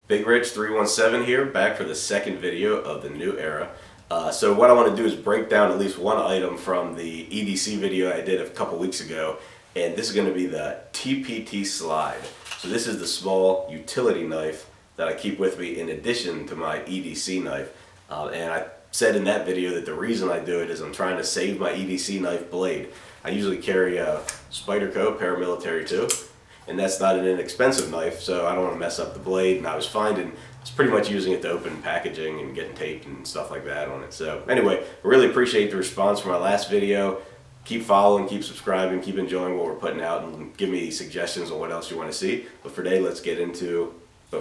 Big Rich 317 here, back for the second video of the new era. So what I want to do is break down at least one item from the EDC video I did a couple weeks ago, and this is going to be the TPT Slide. So this is the small utility knife that I keep with me in addition to my EDC knife. And I said in that video that the reason I do it is I'm trying to save my EDC knife blade. I usually carry a Spyderco paramilitary too, and that's not an inexpensive knife, so I don't want to mess up the blade. And I was pretty much using it to open packaging and getting tape and stuff like that on it. So anyway, I really appreciate the response from my last video. Keep following, keep subscribing, keep enjoying what we're putting out, and give me suggestions on what else you want to see. But for today, let's get into a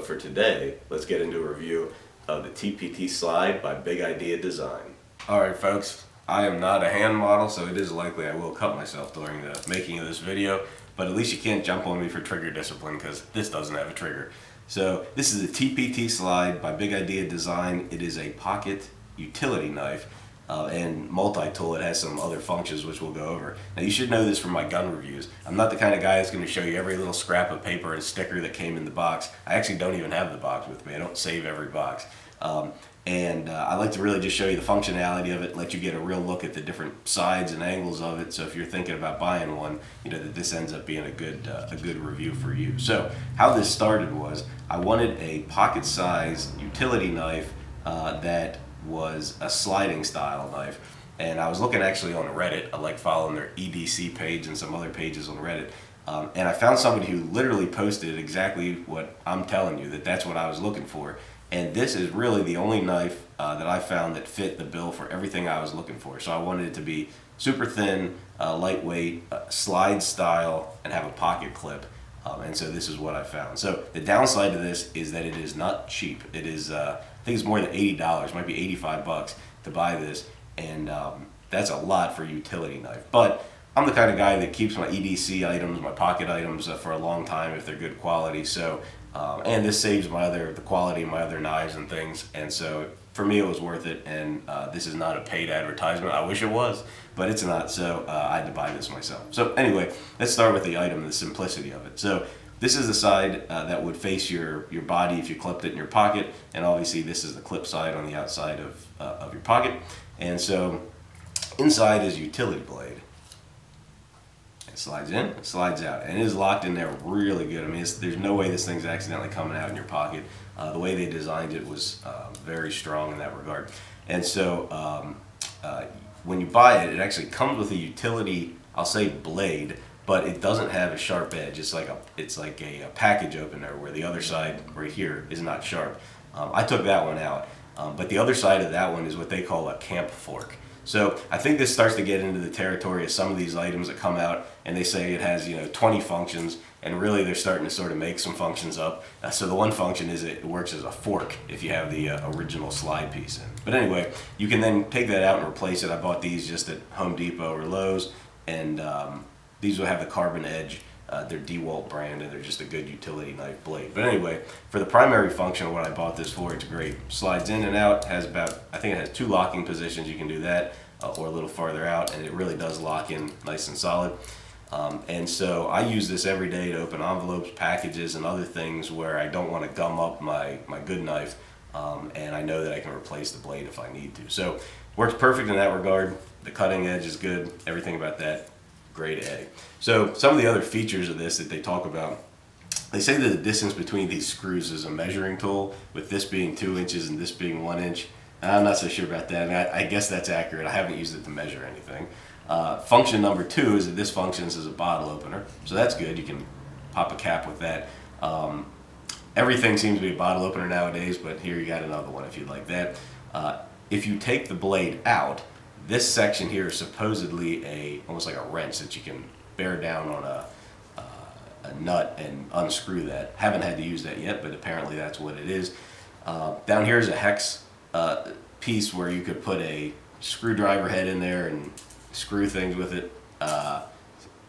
review of the TPT Slide by Big Idea Design. Alright folks, I am not a hand model, so it is likely I will cut myself during the making of this video, but at least you can't jump on me for trigger discipline because this doesn't have a trigger. So this is the TPT Slide by Big Idea Design. It is a pocket utility knife and multi-tool. It has some other functions which we'll go over. Now you should know this from my gun reviews. I'm not the kind of guy that's going to show you every little scrap of paper and sticker that came in the box. I actually don't even have the box with me. I don't save every box. I like to really just show you the functionality of it, let you get a real look at the different sides and angles of it. So if you're thinking about buying one, you know that this ends up being a good review for you. So how this started was I wanted a pocket-sized utility knife that was a sliding style knife, and I was looking actually on Reddit. I like following their EDC page and some other pages on Reddit. And I found somebody who literally posted exactly what I'm telling you, that's what I was looking for. And this is really the only knife that I found that fit the bill for everything I was looking for. So I wanted it to be super thin, lightweight, slide style, and have a pocket clip. And so this is what I found. So the downside to this is that it is not cheap. It is, I think it's more than $80, might be 85 bucks to buy this. And that's a lot for a utility knife. But I'm the kind of guy that keeps my EDC items, my pocket items for a long time if they're good quality. So, and this saves the quality of my other knives and things. And so for me, it was worth it. And this is not a paid advertisement. I wish it was, but it's not. So I had to buy this myself. So anyway, let's start with the item, the simplicity of it. So this is the side that would face your body if you clipped it in your pocket. And obviously this is the clip side on the outside of your pocket. And so inside is a utility blade. Slides in, it slides out, and it is locked in there really good. I mean, there's no way this thing's accidentally coming out in your pocket. The way they designed it was very strong in that regard. And so when you buy it, it actually comes with a utility, I'll say blade, but it doesn't have a sharp edge. It's like a package opener where the other side right here is not sharp. I took that one out, but the other side of that one is what they call a camp fork. So I think this starts to get into the territory of some of these items that come out and they say it has 20 functions, and really they're starting to sort of make some functions up. So the one function is it works as a fork if you have the original slide piece in. But anyway, you can then take that out and replace it. I bought these just at Home Depot or Lowe's, and these will have the carbon edge. They're DeWalt brand, and they're just a good utility knife blade. But anyway, for the primary function of what I bought this for, it's great. Slides in and out, I think it has 2 locking positions. You can do that or a little farther out, and it really does lock in nice and solid. And so I use this every day to open envelopes, packages, and other things where I don't want to gum up my good knife, and I know that I can replace the blade if I need to. So works perfect in that regard. The cutting edge is good, everything about that. Grade A. So some of the other features of this that they talk about, they say that the distance between these screws is a measuring tool, with this being 2 inches and this being 1 inch. I'm not so sure about that. I guess that's accurate. I haven't used it to measure anything. Function number 2 is that this functions as a bottle opener, so that's good. You can pop a cap with that. Everything seems to be a bottle opener nowadays, but here you got another one if you'd like that. If you take the blade out, this section here is supposedly almost like a wrench that you can bear down on a nut and unscrew that. Haven't had to use that yet, but apparently that's what it is. Down here is a hex piece where you could put a screwdriver head in there and screw things with it.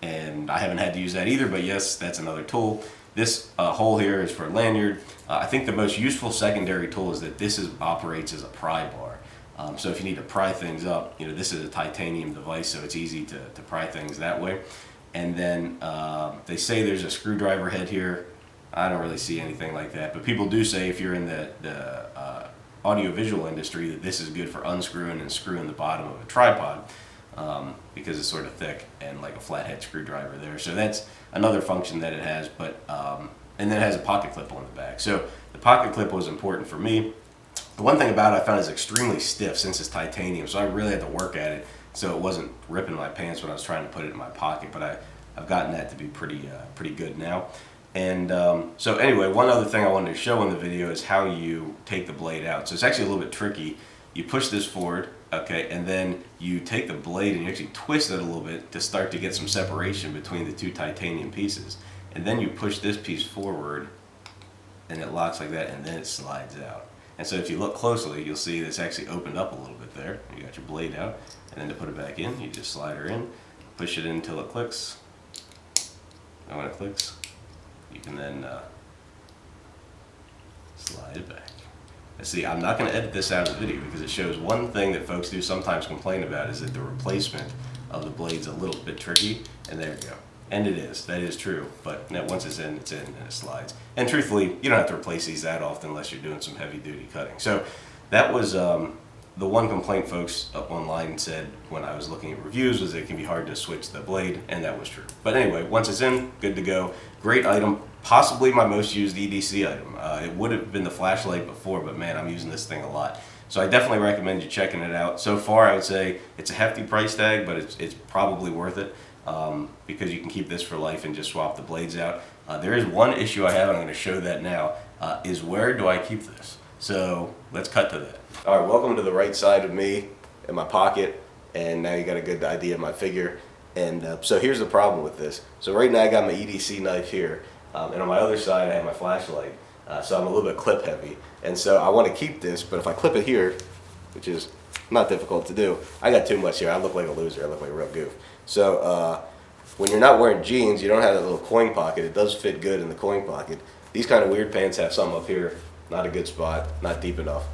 And I haven't had to use that either, but yes, that's another tool. This hole here is for a lanyard. I think the most useful secondary tool is that this operates as a pry bar. So if you need to pry things up, this is a titanium device, so it's easy to pry things that way. And then they say there's a screwdriver head here I don't really see anything like that, but people do say if you're in the audio-visual industry that this is good for unscrewing and screwing the bottom of a tripod because it's sort of thick and like a flathead screwdriver there. So that's another function that it has, but and then it has a pocket clip on the back. So the pocket clip was important for me. The one thing about it I found is extremely stiff since it's titanium, so I really had to work at it so it wasn't ripping my pants when I was trying to put it in my pocket, but I've gotten that to be pretty good now. And so anyway, one other thing I wanted to show in the video is how you take the blade out. So it's actually a little bit tricky. You push this forward, okay, and then you take the blade and you actually twist it a little bit to start to get some separation between the two titanium pieces. And then you push this piece forward and it locks like that, and then it slides out. And so if you look closely, you'll see that it's actually opened up a little bit there. You got your blade out, and then to put it back in, you just slide her in, push it in until it clicks. And when it clicks, you can then slide it back. And see, I'm not going to edit this out of the video because it shows one thing that folks do sometimes complain about is that the replacement of the blade's a little bit tricky, and there you go. And it is, that is true, but once it's in and it slides. And truthfully, you don't have to replace these that often unless you're doing some heavy duty cutting. So that was the one complaint folks up online said when I was looking at reviews was that it can be hard to switch the blade, and that was true. But anyway, once it's in, good to go. Great item, possibly my most used EDC item. It would have been the flashlight before, but man, I'm using this thing a lot. So I definitely recommend you checking it out. So far, I would say it's a hefty price tag, but it's probably worth it. Because you can keep this for life and just swap the blades out. There is one issue I have, and I'm going to show that now, is where do I keep this? So let's cut to that. All right, welcome to the right side of me in my pocket, and now you got a good idea of my figure. And so here's the problem with this. So right now I got my EDC knife here, and on my other side I have my flashlight. So I'm a little bit clip heavy, and so I want to keep this, but if I clip it here, which is not difficult to do, I got too much here. I look like a loser. I look like a real goof. So when you're not wearing jeans, you don't have that little coin pocket. It does fit good in the coin pocket. These kind of weird pants have some up here. Not a good spot, not deep enough.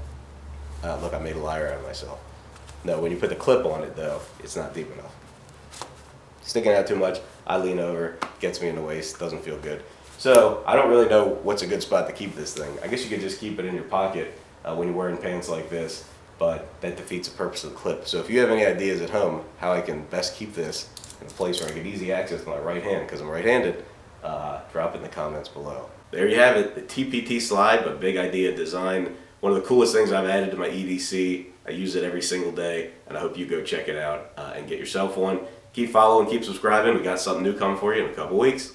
Look, I made a liar out of myself. No, when you put the clip on it though, it's not deep enough. Sticking out too much, I lean over, gets me in the waist, doesn't feel good. So I don't really know what's a good spot to keep this thing. I guess you could just keep it in your pocket when you're wearing pants like this, but that defeats the purpose of the clip. So if you have any ideas at home how I can best keep this in a place where I get easy access to my right hand, because I'm right-handed, drop it in the comments below. There you have it, the TPT Slide, but big idea design. One of the coolest things I've added to my EDC. I use it every single day, and I hope you go check it out and get yourself one. Keep following, keep subscribing. We got something new coming for you in a couple weeks.